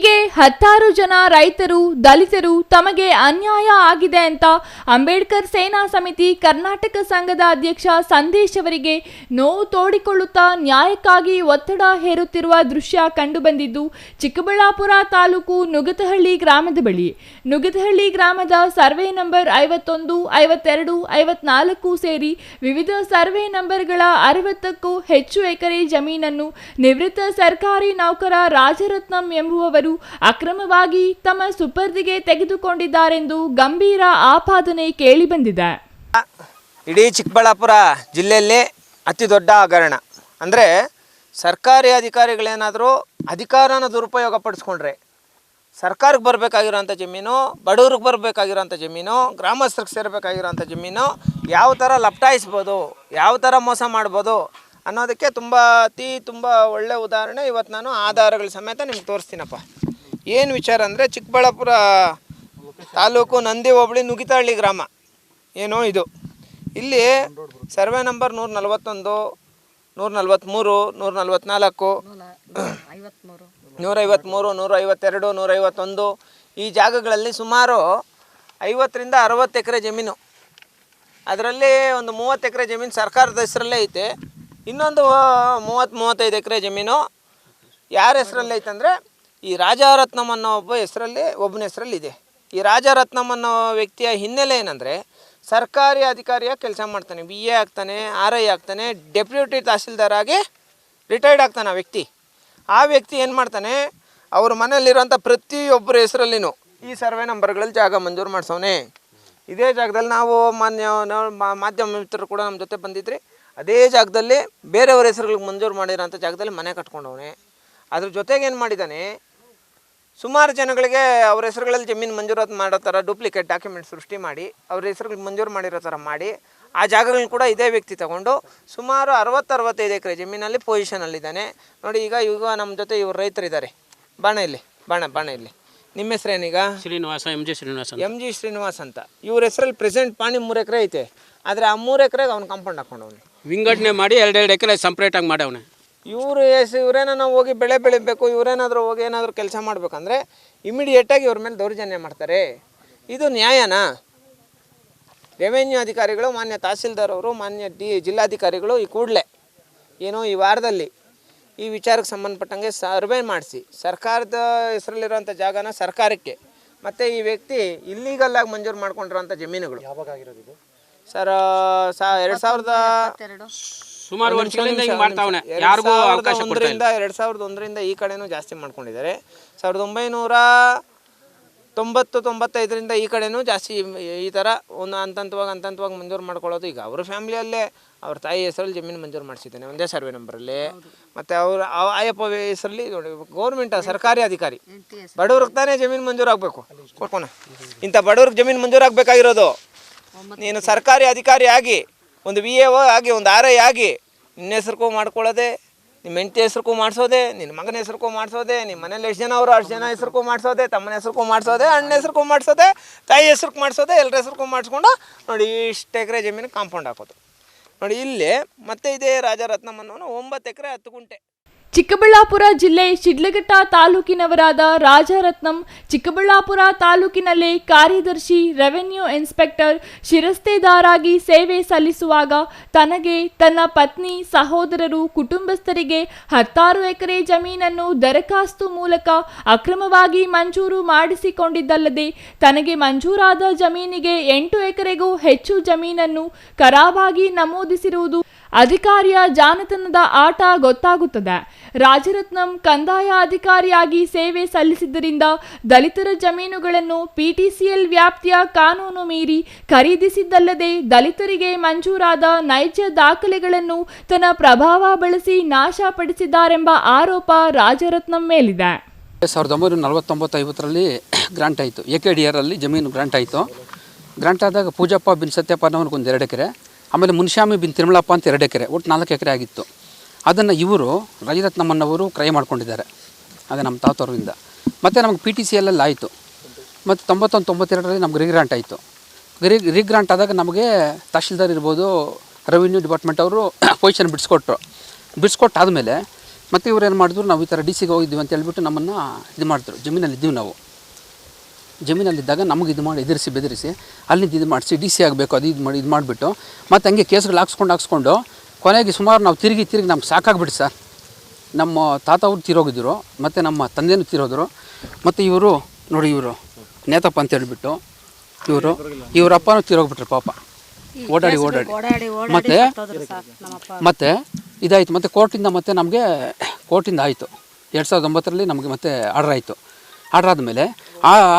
ಹೀಗೆ ಹತ್ತಾರು ಜನ ರೈತರು ದಲಿತರು ತಮಗೆ ಅನ್ಯಾಯ ಆಗಿದೆ ಅಂತ ಅಂಬೇಡ್ಕರ್ ಸೇನಾ ಸಮಿತಿ ಕರ್ನಾಟಕ ಸಂಘದ ಅಧ್ಯಕ್ಷ ಸಂದೇಶ್ ಅವರಿಗೆ ನೋವು ತೋಡಿಕೊಳ್ಳುತ್ತಾ ನ್ಯಾಯಕ್ಕಾಗಿ ಒತ್ತಡ ಹೇರುತ್ತಿರುವ ದೃಶ್ಯ ಕಂಡುಬಂದಿದ್ದು ಚಿಕ್ಕಬಳ್ಳಾಪುರ ತಾಲೂಕು ನುಗತಹಳ್ಳಿ ಗ್ರಾಮದ ಬಳಿ. ನುಗತಹಳ್ಳಿ ಗ್ರಾಮದ ಸರ್ವೆ ನಂಬರ್ 51, 52, 54 ಸೇರಿ ವಿವಿಧ ಸರ್ವೆ ನಂಬರ್ಗಳ 60ಕ್ಕೂ ಹೆಚ್ಚು ಎಕರೆ ಜಮೀನನ್ನು ನಿವೃತ್ತ ಸರ್ಕಾರಿ ನೌಕರ ರಾಜರತ್ನಂ ಎಂಬುವವರು ಅಕ್ರಮವಾಗಿ ತಮ್ಮ ಸುಪರ್ದಿಗೆ ತೆಗೆದುಕೊಂಡಿದ್ದಾರೆಂದು ಗಂಭೀರ ಆಪಾದನೆ ಕೇಳಿಬಂದಿದೆ. ಇಡೀ ಚಿಕ್ಕಬಳ್ಳಾಪುರ ಜಿಲ್ಲೆಯಲ್ಲಿ ಅತಿ ದೊಡ್ಡ ಹಗರಣ ಅಂದರೆ ಸರ್ಕಾರಿ ಅಧಿಕಾರಿಗಳೇನಾದರೂ ಅಧಿಕಾರನ ದುರುಪಯೋಗ ಪಡಿಸ್ಕೊಂಡ್ರೆ ಸರ್ಕಾರಕ್ಕೆ ಬರಬೇಕಾಗಿರೋಂಥ ಜಮೀನು, ಬಡವ್ರಿಗೆ ಬರಬೇಕಾಗಿರೋಂಥ ಜಮೀನು, ಗ್ರಾಮಸ್ಥರಿಗೆ ಸೇರಬೇಕಾಗಿರೋಂಥ ಜಮೀನು ಯಾವ ಥರ ಲಪ್ಟಾಯಿಸ್ಬೋದು, ಯಾವ ಥರ ಮೋಸ ಮಾಡ್ಬೋದು ಅನ್ನೋದಕ್ಕೆ ತುಂಬ ಒಳ್ಳೆಯ ಉದಾಹರಣೆ ಇವತ್ತು ನಾನು ಆಧಾರಗಳ ಸಮೇತ ನಿಮ್ಗೆ ತೋರಿಸ್ತೀನಪ್ಪ. ಏನು ವಿಚಾರ ಅಂದರೆ ಚಿಕ್ಕಬಳ್ಳಾಪುರ ತಾಲೂಕು ನಂದಿ ಹೋಬಳಿ ನುಗಿತಹಳ್ಳಿ ಗ್ರಾಮ ಏನೋ ಇದು. ಇಲ್ಲಿ ಸರ್ವೆ ನಂಬರ್ 141, 143, 144, 153, 152, 151 ಈ ಜಾಗಗಳಲ್ಲಿ ಸುಮಾರು 50ರಿಂದ 60 ಎಕರೆ ಜಮೀನು. ಅದರಲ್ಲಿ ಒಂದು 30 ಎಕರೆ ಜಮೀನು ಸರ್ಕಾರದ ಹೆಸರಲ್ಲೇ ಐತೆ. ಇನ್ನೊಂದು 30-35 ಎಕರೆ ಜಮೀನು ಯಾರ ಹೆಸರಲ್ಲಿ ಐತಂದರೆ ಈ ರಾಜರತ್ನಂ ಅನ್ನೋ ಒಬ್ಬನ ಹೆಸರಲ್ಲಿ ಇದೆ. ಈ ರಾಜರತ್ನಂ ಅನ್ನೋ ವ್ಯಕ್ತಿಯ ಹಿನ್ನೆಲೆ ಏನಂದರೆ ಸರ್ಕಾರಿ ಅಧಿಕಾರಿಯಾಗಿ ಕೆಲಸ ಮಾಡ್ತಾನೆ, BA ಆಗ್ತಾನೆ, RI ಆಗ್ತಾನೆ, ಡೆಪ್ಯೂಟಿ ತಹಸೀಲ್ದಾರ್ ಆಗಿ ರಿಟೈರ್ಡ್ ಆಗ್ತಾನೆ ಆ ವ್ಯಕ್ತಿ. ಆ ವ್ಯಕ್ತಿ ಏನು ಮಾಡ್ತಾನೆ, ಅವ್ರ ಮನೆಯಲ್ಲಿರೋಂಥ ಪ್ರತಿಯೊಬ್ಬರ ಹೆಸರಲ್ಲಿನೂ ಈ ಸರ್ವೆ ನಂಬರ್ಗಳಲ್ಲಿ ಜಾಗ ಮಂಜೂರು ಮಾಡಿಸೋನೆ. ಇದೇ ಜಾಗದಲ್ಲಿ ನಾವು ಮಾಧ್ಯಮ ಮಿತ್ರರು ಕೂಡ ನಮ್ಮ ಜೊತೆ ಬಂದಿದ್ರಿ. ಅದೇ ಜಾಗದಲ್ಲಿ ಬೇರೆಯವ್ರ ಹೆಸರುಗಳಿಗೆ ಮಂಜೂರು ಮಾಡಿರೋಂಥ ಜಾಗದಲ್ಲಿ ಮನೆ ಕಟ್ಕೊಂಡವನೆ. ಅದ್ರ ಜೊತೆಗೆ ಏನು ಮಾಡಿದ್ದಾನೆ, ಸುಮಾರು ಜನಗಳಿಗೆ ಅವ್ರ ಹೆಸರುಗಳಲ್ಲಿ ಜಮೀನು ಮಂಜೂರಾತಿ ಮಾಡೋ ಥರ ಡೂಪ್ಲಿಕೇಟ್ ಡಾಕ್ಯುಮೆಂಟ್ ಸೃಷ್ಟಿ ಮಾಡಿ ಅವ್ರ ಹೆಸರುಗಳಿಗೆ ಮಂಜೂರು ಮಾಡಿರೋ ಥರ ಮಾಡಿ ಆ ಜಾಗಗಳನ್ನ ಕೂಡ ಇದೇ ವ್ಯಕ್ತಿ ತಗೊಂಡು ಸುಮಾರು 60-65 ಎಕರೆ ಜಮೀನಲ್ಲಿ ಪೊಸಿಷನಲ್ಲಿದ್ದಾನೆ. ನೋಡಿ, ಈಗ ನಮ್ಮ ಜೊತೆ ಇವ್ರು ರೈತರಿದ್ದಾರೆ. ಬಾಣ ಇಲ್ಲಿ. ನಿಮ್ಮ ಹೆಸರೇನೀಗ? ಶ್ರೀನಿವಾಸ, ಎಂ ಜಿ ಶ್ರೀನಿವಾಸ್ ಅಂತ. ಇವ್ರ ಹೆಸರಲ್ಲಿ ಪ್ರೆಸೆಂಟ್ ಪಾಣಿ 3 ಎಕರೆ ಐತೆ. ಆದರೆ ಆ 3 ಎಕರೆಗೆ ಅವ್ನು ಕಾಂಪೌಂಡ್ ಹಾಕೊಂಡವನೆ, ವಿಂಗಡಣೆ ಮಾಡಿ 2 ಎಕರೆ ಸಪ್ರೇಟಾಗಿ ಮಾಡವನೆ. ಇವರೇನೋ ಹೋಗಿ ಬೆಳೆ ಬೆಳಿಬೇಕು, ಇವರೇನಾದರೂ ಹೋಗಿ ಏನಾದರೂ ಕೆಲಸ ಮಾಡಬೇಕಂದ್ರೆ ಇಮಿಡಿಯೇಟಾಗಿ ಇವ್ರ ಮೇಲೆ ದೌರ್ಜನ್ಯ ಮಾಡ್ತಾರೆ. ಇದು ನ್ಯಾಯನಾ? ರೆವೆನ್ಯೂ ಅಧಿಕಾರಿಗಳು, ಮಾನ್ಯ ತಹಸೀಲ್ದಾರ್ ಅವರು, ಮಾನ್ಯ ಜಿಲ್ಲಾಧಿಕಾರಿಗಳು ಈ ಕೂಡಲೇ ಈ ವಾರದಲ್ಲಿ ಈ ವಿಚಾರಕ್ಕೆ ಸಂಬಂಧಪಟ್ಟಂಗೆ ಸರ್ವೆ ಮಾಡಿಸಿ ಸರ್ಕಾರದ ಹೆಸರಲ್ಲಿರೋಂಥ ಜಾಗನ ಸರ್ಕಾರಕ್ಕೆ ಮತ್ತು ಈ ವ್ಯಕ್ತಿ ಇಲ್ಲೀಗಲ್ಲಾಗಿ ಮಂಜೂರು ಮಾಡ್ಕೊಂಡಿರೋಂಥ ಜಮೀನುಗಳು ಯಾವಾಗ ಆಗಿರೋದು ಸರ್ 2000 ಸುಮಾರು ವರ್ಷಗಳಿಂದ ಹಿಂಗೆ ಮಾಡ್ತಾವನೆ. ಯಾರಿಗೂ ಅವಕಾಶ ಕೊಡ್ತಾ 2001ರಿಂದ ಈ ಕಡೆನೂ ಜಾಸ್ತಿ ಮಾಡ್ಕೊಂಡಿದ್ದಾರೆ. 1990-95ರಿಂದ ಈ ಕಡೆನೂ ಜಾಸ್ತಿ ಈ ಥರ ಒಂದು ಹಂತವಾಗಿ ಮಂಜೂರು ಮಾಡ್ಕೊಳ್ಳೋದು. ಈಗ ಅವ್ರ ಫ್ಯಾಮಿಲಿಯಲ್ಲೇ ಅವ್ರ ತಾಯಿ ಹೆಸರಲ್ಲಿ ಜಮೀನು ಮಂಜೂರು ಮಾಡಿಸಿದ್ದಾನೆ ಒಂದೇ ಸರ್ವೆ ನಂಬರಲ್ಲಿ. ಮತ್ತು ಅವ್ರ ಆಯಪ್ಪ ಹೆಸರಲ್ಲಿ ನೋಡಿ, ಗೌರ್ಮೆಂಟ್ ಸರ್ಕಾರಿ ಅಧಿಕಾರಿ, ಬಡವ್ರಿಗೆ ತಾನೇ ಜಮೀನು ಮಂಜೂರು ಆಗಬೇಕು. ಕೊಡ್ಕೋಣ, ಇಂಥ ಬಡವ್ರಿಗೆ ಜಮೀನು ಮಂಜೂರು ಆಗಬೇಕಾಗಿರೋದು. ನೀನು ಸರ್ಕಾರಿ ಅಧಿಕಾರಿ ಆಗಿ, ಒಂದು VAO ಆಗಿ, ಒಂದು RI ಆಗಿ ನಿನ್ನ ಹೆಸ್ರಿಗೂ ಮಾಡ್ಕೊಳ್ಳೋದೆ, ನಿಮ್ಮ ಹೆಂಡತಿ ಹೆಸ್ರಿಗೂ ಮಾಡಿಸೋದೆ, ನಿನ್ನ ಮಗನ ಹೆಸ್ರಿಗೂ ಮಾಡಿಸೋದೆ, ನಿಮ್ಮ ಮನೇಲಿ ಎಷ್ಟು ಜನ ಅವರು ಅಷ್ಟು ಜನ ಹೆಸ್ರಿಗೂ ಮಾಡಿಸೋದೆ, ತಮ್ಮನ ಹೆಸ್ರಿಗೂ ಮಾಡಿಸೋದೆ, ಅಣ್ಣ ಹೆಸ್ರಿಗೂ ಮಾಡಿಸೋದೆ, ತಾಯಿ ಹೆಸ್ರಿಗೆ ಮಾಡಿಸೋದೆ, ಎಲ್ಲರ ಹೆಸ್ರಿಗೂ ಮಾಡಿಸ್ಕೊಂಡು ನೋಡಿ ಇಷ್ಟು ಎಕರೆ ಜಮೀನು ಕಾಂಪೌಂಡ್ ಹಾಕೋದು. ನೋಡಿ ಇಲ್ಲಿ ಮತ್ತೆ ಇದೇ ರಾಜರತ್ನಂ ಅನ್ನೋನು 9 ಎಕರೆ 10 ಗುಂಟೆ. ಚಿಕ್ಕಬಳ್ಳಾಪುರ ಜಿಲ್ಲೆ ಶಿಡ್ಲಘಟ್ಟ ತಾಲೂಕಿನವರಾದ ರಾಜರತ್ನಂ ಚಿಕ್ಕಬಳ್ಳಾಪುರ ತಾಲೂಕಿನಲ್ಲಿ ಕಾರ್ಯದರ್ಶಿ ರೆವೆನ್ಯೂ ಇನ್ಸ್ಪೆಕ್ಟರ್ ಶಿರಸ್ತೇದಾರಾಗಿ ಸೇವೆ ಸಲ್ಲಿಸುವಾಗ ತನಗೆ, ತನ್ನ ಪತ್ನಿ, ಸಹೋದರರು, ಕುಟುಂಬಸ್ಥರಿಗೆ 10 ಎಕರೆ ಜಮೀನನ್ನು ದರಖಾಸ್ತು ಮೂಲಕ ಅಕ್ರಮವಾಗಿ ಮಂಜೂರು ಮಾಡಿಸಿಕೊಂಡಿದ್ದಲ್ಲದೆ ತನಗೆ ಮಂಜೂರಾದ ಜಮೀನಿಗೆ 8 ಎಕರೆಗೂ ಹೆಚ್ಚು ಜಮೀನನ್ನು ಖರಾಬಾಗಿ ನಮೂದಿಸಿರುವುದು ಅಧಿಕಾರಿಯ ಜಾಣತನದ ಆಟ ಗೊತ್ತಾಗುತ್ತದೆ. ರಾಜರತ್ನಂ ಕಂದಾಯ ಅಧಿಕಾರಿಯಾಗಿ ಸೇವೆ ಸಲ್ಲಿಸಿದ್ದರಿಂದ ದಲಿತರ ಜಮೀನುಗಳನ್ನು PTCL ವ್ಯಾಪ್ತಿಯ ಕಾನೂನು ಮೀರಿ ಖರೀದಿಸಿದ್ದಲ್ಲದೆ ದಲಿತರಿಗೆ ಮಂಜೂರಾದ ನೈಜ ದಾಖಲೆಗಳನ್ನು ತನ್ನ ಪ್ರಭಾವ ಬಳಸಿ ನಾಶಪಡಿಸಿದ್ದಾರೆಂಬ ಆರೋಪ ರಾಜರತ್ನಂ ಮೇಲಿದೆ. 1949-50ರಲ್ಲಿ ಗ್ರಾಂಟ್ ಆಯಿತು. AKDR ಅಲ್ಲಿ ಜಮೀನು ಗ್ರಾಂಟ್ ಆಯಿತು. ಗ್ರಾಂಟ್ ಆದಾಗ ಪೂಜಪ್ಪ ಬಿನ್ ಸತ್ಯಪ್ಪ ಅನ್ನೋರ್ಗೆ ಒಂದು 2 ಎಕರೆ, ಆಮೇಲೆ ಮುನ್ಶ್ಯಾಮಿ ಬಿನ್ ತಿರುಮಲಪ್ಪ ಅಂತ 2 ಎಕರೆ, ಒಟ್ಟು 4 ಎಕರೆ ಆಗಿತ್ತು. ಅದನ್ನು ಇವರು ರಾಜರತ್ನಮ್ಮನವರು ಕ್ರಯ ಮಾಡ್ಕೊಂಡಿದ್ದಾರೆ, ಅದೇ ನಮ್ಮ ತಾತವರಿಂದ. ಮತ್ತು ನಮಗೆ PTCL ಆಯಿತು. ಮತ್ತು 91-92ರಲ್ಲಿ ನಮ್ಗೆ ರೀಗ್ರಾಂಟ್ ಆಯಿತು. ರೀಗ್ರಾಂಟ್ ಆದಾಗ ನಮಗೆ ತಹಶೀಲ್ದಾರ್ ಇರ್ಬೋದು, ರೆವಿನ್ಯೂ ಡಿಪಾರ್ಟ್ಮೆಂಟ್ ಅವರು ಪೊಸಿಷನ್ ಬಿಡಿಸ್ಕೊಟ್ಟಾದಮೇಲೆ ಮತ್ತು ಇವ್ರು ಏನು ಮಾಡಿದ್ರು, ನಾವು ಈ ಥರ ಡಿ ಸಿಗೆ ಹೋಗಿದ್ದೀವಿ ಅಂತ ಹೇಳ್ಬಿಟ್ಟು ನಮ್ಮನ್ನು ಇದು ಮಾಡಿದ್ರು. ಜಮೀನಲ್ಲಿದ್ದೀವಿ ನಾವು. ಜಮೀನಲ್ಲಿದ್ದಾಗ ನಮಗೆ ಇದು ಮಾಡಿ ಎದುರಿಸಿ ಬೆದರಿಸಿ ಅಲ್ಲಿಂದ ಇದು ಮಾಡಿಸಿ ಡಿ ಸಿ ಆಗಬೇಕು ಅದು ಇದು ಮಾಡಿಬಿಟ್ಟು ಮತ್ತು ಹಂಗೆ ಕೇಸ್ಗಳು ಹಾಕ್ಸ್ಕೊಂಡು ಕೊನೆಗೆ ಸುಮಾರು ನಾವು ತಿರುಗಿ ನಮ್ಗೆ ಸಾಕಾಗ್ಬಿಟ್ಟು ಸರ್. ನಮ್ಮ ತಾತ ಅವ್ರು ತೀರೋಗಿದ್ರು, ಮತ್ತು ನಮ್ಮ ತಂದೆನೂ ತೀರೋದ್ರು. ಮತ್ತು ಇವರು ನೋಡಿ, ಇವರು ನೇತಪ್ಪ ಅಂತ ಹೇಳ್ಬಿಟ್ಟು ಇವ್ರ ಅಪ್ಪನೂ ತೀರೋಗ್ಬಿಟ್ರು ಪಾಪ, ಓಡಾಡಿ ಮತ್ತು ಇದಾಯಿತು. ಮತ್ತು ಕೋರ್ಟಿಂದ ಮತ್ತೆ ನಮಗೆ ಕೋರ್ಟಿಂದ ಆಯಿತು 2009 ನಮಗೆ ಮತ್ತೆ ಆರ್ಡರ್ ಆಯಿತು. ಆರ್ಡರ್ ಆದಮೇಲೆ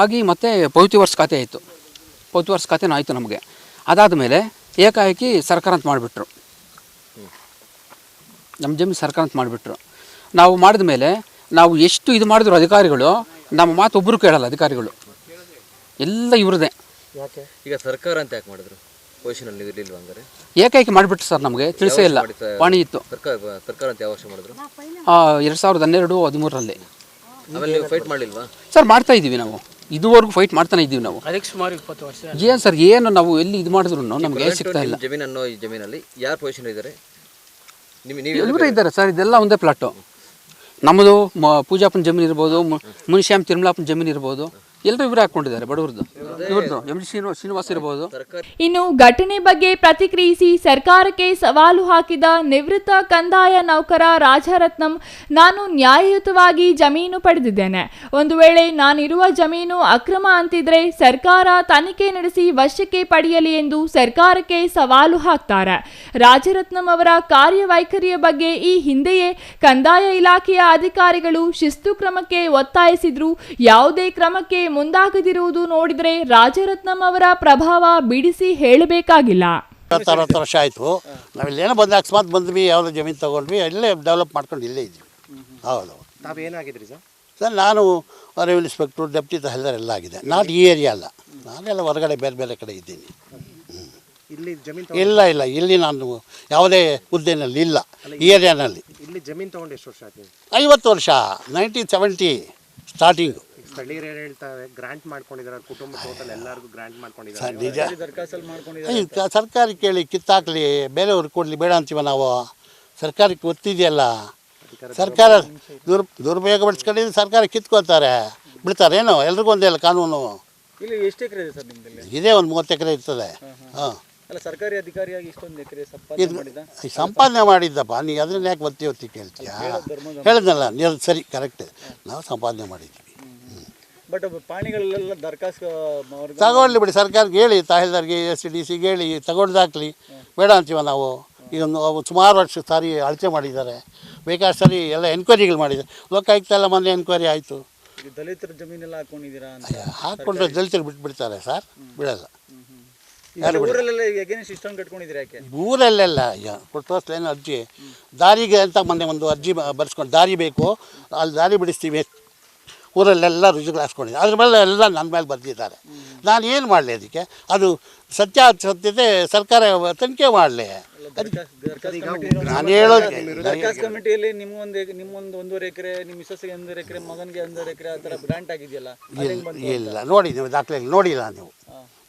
ಆಗಿ ಮತ್ತೆ ಪೌತಿ ವರ್ಷ ಖಾತೆ ಆಯಿತು. ಪೌತಿ ವರ್ಷ ಖಾತೆನೂ ಆಯಿತು ನಮಗೆ. ಅದಾದಮೇಲೆ ಏಕಾಏಕಿ ಸರ್ಕಾರ ಅಂತ ಮಾಡಿಬಿಟ್ರು, ನಮ್ಮ ಜಮೀನು ಸರ್ಕಾರ ಅಂತ ಮಾಡಿಬಿಟ್ರು. ನಾವು ಮಾಡಿದ ಮೇಲೆ ನಾವು ಎಷ್ಟು ಇದು ಮಾಡಿದ್ರು ಅಧಿಕಾರಿಗಳು ನಮ್ಮ ಮಾತು ಒಬ್ಬರು ಕೇಳಲ್ಲ. ಅಧಿಕಾರಿಗಳು ಎಲ್ಲ ಇವ್ರದೇ. ಈಗ ಸರ್ಕಾರ ಅಂತ ಯಾಕೆ ಮಾಡಿದ್ರು? ಪೊಸಿಷನಲ್ಲಿ ಇರಲಿಲ್ವ ಹಂಗಾರೆ? ಏಕಾಏಕಿ ಮಾಡಿಬಿಟ್ರು ಸರ್, ನಮಗೆ ತಿಳಿಸೇ ಇಲ್ಲ. ಪಾಣಿ ಇತ್ತು. ಸರ್ಕಾರ ಅಂತ ಯಾವ ವರ್ಷ ಮಾಡಿದ್ರು? 2012-13 ಆಮೇಲೆ ನೀವು ಫೈಟ್ ಮಾಡಲಿಲ್ವಾ ಸರ್? ಮಾಡ್ತಾ ಇದ್ದೀವಿ ನಾವು, ಇದುವರೆಗೂ ಫೈಟ್ ಮಾಡ್ತಾನೆ ಇದ್ದೀವಿ ನಾವು. ಅದಕ್ಕೆ ಸುಮಾರು 20 ವರ್ಷ ಏನು ಸರ್, ಏನು ನಾವು ಎಲ್ಲಿ ಇದು ಮಾಡಿದ್ರು ನಮಗೆ ಸಿಗ್ತಾ ಇಲ್ಲ. ಜಮೀನನ್ನು ಈ ಜಮೀನಲ್ಲಿ ಯಾರು ಪೊಸಿಷನ್ ಇದ್ದಾರೆ? ಎಲ್ಲರೂ ಇದ್ದಾರೆ ಸರ್. ಇದೆಲ್ಲ ಒಂದೇ ಪ್ಲಾಟು ನಮ್ಮದು. ಪೂಜಾಪನ ಜಮೀನು ಇರ್ಬೋದು, ಮುನಿಶ್ಯಾಮ್ ತಿರುಮಲಾಪನ ಜಮೀನು ಇರ್ಬೋದು, ಎಲ್ಲರೂ ಇವರೇ ಹಾಕ್ಕೊಂಡಿದ್ದಾರೆ. ಬಡವ್ರದ್ದು ಇವ್ರದ್ದು ಎಂ.ಡಿ. ಶ್ರೀನಿವಾಸ್ ಇರ್ಬೋದು. ಇನ್ನು ಘಟನೆ ಬಗ್ಗೆ ಪ್ರತಿಕ್ರಿಯಿಸಿ ಸರ್ಕಾರಕ್ಕೆ ಸವಾಲು ಹಾಕಿದ ನಿವೃತ್ತ ಕಂದಾಯ ನೌಕರ ರಾಜರತ್ನಂ, ನಾನು ನ್ಯಾಯಯುತವಾಗಿ ಜಮೀನು ಪಡೆದಿದ್ದೇನೆ. ಒಂದು ವೇಳೆ ನಾನಿರುವ ಜಮೀನು ಅಕ್ರಮ ಅಂತಿದ್ರೆ ಸರ್ಕಾರ ತನಿಖೆ ನಡೆಸಿ ವಶಕ್ಕೆ ಪಡೆಯಲಿ ಎಂದು ಸರ್ಕಾರಕ್ಕೆ ಸವಾಲು ಹಾಕ್ತಾರೆ. ರಾಜರತ್ನಂ ಅವರ ಕಾರ್ಯವೈಖರಿಯ ಬಗ್ಗೆ ಈ ಹಿಂದೆಯೇ ಕಂದಾಯ ಇಲಾಖೆಯ ಅಧಿಕಾರಿಗಳು ಶಿಸ್ತು ಕ್ರಮಕ್ಕೆ ಒತ್ತಾಯಿಸಿದ್ರು. ಯಾವುದೇ ಕ್ರಮಕ್ಕೆ ಮುಂದಾಗದಿರುವುದು ನೋಡಿದರೆ ರಾಜರತ್ನಂ ಅವರ ಪ್ರಭಾವ ಬಿಡಿಸಿ ಹೇಳಬೇಕಾಗಿಲ್ಲ. 60 ವರ್ಷ ಆಯಿತು. ನಾವಿಲ್ಲೇನೋ ಅಕಸ್ಮಾತ್ ಬಂದ್ವಿ, ಯಾವುದೋ ಜಮೀನು ತೊಗೊಂಡ್ವಿ, ಇಲ್ಲೇ ಡೆವಲಪ್ ಮಾಡ್ಕೊಂಡು ಇಲ್ಲೇ ಇದ್ವಿ. ಹೌದು. ತಾವೇನಾಗಿದ್ರಿ ಸರ್? ಸರ್ ನಾನು ರೆವಿನ್ಯೂ ಇನ್ಸ್ಪೆಕ್ಟ್ರು, ಡೆಪ್ಟಿ ತಹಸೀಲ್ದಾರ್ ಎಲ್ಲ ಆಗಿದೆ. ನಾನು ಈ ಏರಿಯಾ ಅಲ್ಲ, ನಾನೆಲ್ಲ ಹೊರಗಡೆ ಬೇರೆ ಕಡೆ ಇದ್ದೀನಿ. ಇಲ್ಲಿ ಜಮೀನು ಇಲ್ಲ ಇಲ್ಲಿ ನಾನು ಯಾವುದೇ ಹುದ್ದೆನಲ್ಲಿ ಇಲ್ಲ. ಈ ಏರಿಯಾನಲ್ಲಿ ಇಲ್ಲಿ ಜಮೀನು ತೊಗೊಂಡು ಎಷ್ಟು ವರ್ಷ ಆಯ್ತು? 50 ವರ್ಷ. 1970 ಸ್ಟಾರ್ಟಿಂಗು. ಸ್ಥಳೀಯರು ಏನು ಹೇಳ್ತಾರೆ, ಗ್ರಾಂಟ್ ಮಾಡ್ಕೊಂಡಿದ್ದಾರೆ, ಕುಟುಂಬ ಟೋಟಲ್ ಎಲ್ಲರಿಗೂ ಗ್ರಾಂಟ್ ಮಾಡ್ಕೊಂಡಿದ್ದಾರೆ. ಸರ್ ನಿಜ. ಸರ್ಕಾರಕ್ಕೆ ಕೇಳಿ ಕಿತ್ತಾಕ್ಲಿ, ಬೇರೆಯವ್ರಿಗೆ ಕೊಡಲಿ, ಬೇಡ ಅಂತೀವ ನಾವು. ಸರ್ಕಾರಕ್ಕೆ ಗೊತ್ತಿದೆಯಲ್ಲ, ಸರ್ಕಾರ ದುರುಪಯೋಗ ಪಡಿಸ್ಕೊಂಡಿದ್ದು ಸರ್ಕಾರ ಕಿತ್ಕೋತಾರೆ, ಬಿಡ್ತಾರೆ. ಏನೋ ಎಲ್ರಿಗೂ ಒಂದೇ ಅಲ್ಲ ಕಾನೂನು. ಇಲ್ಲಿ ಎಷ್ಟು ಎಕರೆ ಇದೆ ಸರ್ ನಿಮ್ಮಲ್ಲಿ? ಇದೇ ಒಂದು 30 ಎಕರೆ ಇರ್ತದೆ. ಹಾಂ, ಅಲ್ಲ ಸರ್ಕಾರಿ ಅಧಿಕಾರಿಯಾಗಿ ಇಷ್ಟೊಂದು ಎಕರೆ ಸಂಪಾದನೆ ಮಾಡಿದ್ದಪ್ಪ. ನೀ ಅದನ್ನ ಯಾಕೆ ಒತ್ತಿ ಕೇಳ್ತೀಯ? ಹೇಳಿದ್ನಲ್ಲ, ನೀವು ಸರಿ, ಕರೆಕ್ಟ್. ನಾವು ಸಂಪಾದನೆ ಮಾಡಿದ್ವಿ. ಬಟ್ ಪಾಣಿಗಳೆಲ್ಲ ದರ್ಖಾಸ್ತು ತಗೊಳ್ಳಿ ಬಿಡಿ, ಸರ್ಕಾರಕ್ಕೆ ಹೇಳಿ, ತಹಸೀಲ್ದಾರ್ಗೆ, SDC ಹೇಳಿ ತಗೊಂಡ್ದಾಕ್ಲಿ, ಬೇಡ ಅಂತೀವ ನಾವು. ಈಗ ಸುಮಾರು ವರ್ಷ ಸಾರಿ ಅಳತೆ ಮಾಡಿದ್ದಾರೆ, ಬೇಕಾದ ಸರಿ ಎಲ್ಲ ಎನ್ಕ್ವೈರಿಗಳು ಮಾಡಿದ್ದಾರೆ. ಲೋಕಾಯುಕ್ತ ಎಲ್ಲ ಮೊನ್ನೆ ಎನ್ಕ್ವೈರಿ ಆಯಿತು. ದಲಿತರ ಜಮೀನೆಲ್ಲ ಹಾಕೊಂಡಿದ್ದೀರಾ? ಹಾಕ್ಕೊಂಡ್ರೆ ದಲಿತರು ಬಿಟ್ಬಿಡ್ತಾರೆ ಸರ್, ಬಿಡಲ್ಲ. ಊರಲ್ಲೆಲ್ಲ ಎಗೇನೆಸ್ಟ್ ಇಷ್ಟೊಂದು ಕಟ್ಕೊಂಡಿದ್ದೀರಾ ಯಾಕೆ? ಊರಲ್ಲೆಲ್ಲ ತೋರಿಸ್ಲೇನು ಅರ್ಜಿ ದಾರಿಗೆ ಅಂತ ಮೊನ್ನೆ ಒಂದು ಅರ್ಜಿ ಬರ್ಸ್ಕೊಂಡು, ದಾರಿ ಬೇಕು, ಅಲ್ಲಿ ದಾರಿ ಬಿಡಿಸ್ತೀವಿ, ಊರಲ್ಲೆಲ್ಲ ರುಜುಗಳು ಹಾಕ್ಸ್ಕೊಂಡಿದ್ದೆ. ಅದ್ರ ಮೇಲೆ ಎಲ್ಲ ನನ್ನ ಮೇಲೆ ಬರ್ದಿದ್ದಾರೆ. ನಾನು ಏನು ಮಾಡಲಿ ಅದಕ್ಕೆ? ಅದು ಸತ್ಯತೆ ಸರ್ಕಾರ ತನಿಖೆ ಮಾಡಲಿ. ನಾನು ಹೇಳೋದು ಕಮಿಟಿಯಲ್ಲಿ ನಿಮ್ಮೊಂದು 1.5 ಎಕರೆ, ನಿಮ್ಮ ಮಿಸಸ್ಗೆ 1.5 ಎಕರೆ, ಮಗನಿಗೆ 1.5 ಎಕರೆ ಆ ಥರ ಗ್ರಾಂಟ್ ಆಗಿದೆಯಲ್ಲ? ಇಲ್ಲ, ನೋಡಿ ನೀವು ದಾಖಲೆ ನೋಡಿಲ್ಲ,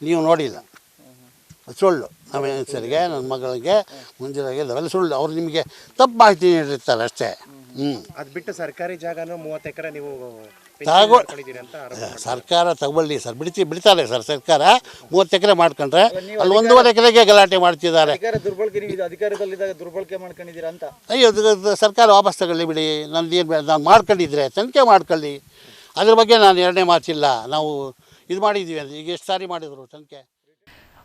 ನೀವು ನೋಡಿಲ್ಲ. ಸುಳ್ಳು. ನಮ್ಮ ಹೆಸರಿಗೆ, ನನ್ನ ಮಗಳಿಗೆ, ಮುಂಜಾನೆಗೆ ಅವೆಲ್ಲ ಸುಳ್ಳು. ಅವ್ರು ನಿಮಗೆ ತಪ್ಪು ಮಾಹಿತಿ ನೀಡಿರ್ತಾರೆ ಅಷ್ಟೇ. ಅದು ಬಿಟ್ಟು ಸರ್ಕಾರಿ ಜಾಗನೂ 30 ಎಕರೆ ನೀವು ಸರ್ಕಾರ ತಗೊಳ್ಳಿ ಸರ್, ಬಿಡ್ತಾರೆ ಸರ್. ಸರ್ಕಾರ 30 ಎಕರೆ ಮಾಡ್ಕೊಂಡ್ರೆ ಅಲ್ಲಿ 1.5 ಎಕರೆಗೆ ಗಲಾಟೆ ಮಾಡ್ತಿದ್ದಾರೆ. ಅಧಿಕಾರದಲ್ಲಿದ್ದಾಗ ದುರ್ಬಳಕೆ ಮಾಡ್ಕೊಂಡಿದ್ದೀರಾ ಅಂತ? ಅಯ್ಯೋ, ಸರ್ಕಾರ ವಾಪಸ್ ತಗೊಳ್ಳಿ ಬಿಡಿ. ನಂದು ಏನು ನಾನು ಮಾಡ್ಕೊಂಡಿದ್ರೆ ತನಿಖೆ ಮಾಡ್ಕೊಳ್ಳಿ. ಅದ್ರ ಬಗ್ಗೆ ನಾನು ಎರಡನೇ ಮಾತಿಲ್ಲ. ನಾವು ಇದು ಮಾಡಿದ್ದೀವಿ ಅಂದರೆ ಈಗ ಎಷ್ಟು ಸಾರಿ ಮಾಡಿದ್ರು ತನಿಖೆ.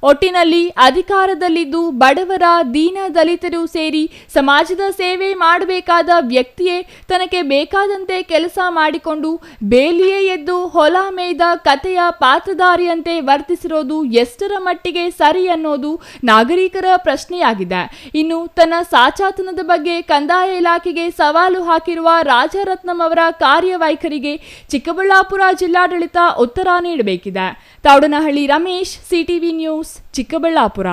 ಒಟ್ಟಿನಲ್ಲಿ ಅಧಿಕಾರದಲ್ಲಿದ್ದು ಬಡವರ, ದೀನ ದಲಿತರು ಸೇರಿ ಸಮಾಜದ ಸೇವೆ ಮಾಡಬೇಕಾದ ವ್ಯಕ್ತಿಯೇ ತನಗೆ ಬೇಕಾದಂತೆ ಕೆಲಸ ಮಾಡಿಕೊಂಡು ಬೇಲಿಯೇ ಎದ್ದು ಹೊಲ ಮೇಯ್ದ ಕಥೆಯ ಪಾತ್ರಧಾರಿಯಂತೆ ವರ್ತಿಸಿರೋದು ಎಷ್ಟರ ಮಟ್ಟಿಗೆ ಸರಿ ಅನ್ನೋದು ನಾಗರಿಕರ ಪ್ರಶ್ನೆಯಾಗಿದೆ. ಇನ್ನು ತನ್ನ ಸಾಚಾತನದ ಬಗ್ಗೆ ಕಂದಾಯ ಇಲಾಖೆಗೆ ಸವಾಲು ಹಾಕಿರುವ ರಾಜರತ್ನಂ ಅವರ ಕಾರ್ಯವೈಖರಿಗೆ ಚಿಕ್ಕಬಳ್ಳಾಪುರ ಜಿಲ್ಲಾಡಳಿತ ಉತ್ತರ ನೀಡಬೇಕಿದೆ. Thoudanahalli Ramesh, CTV news, Chikkaballapur.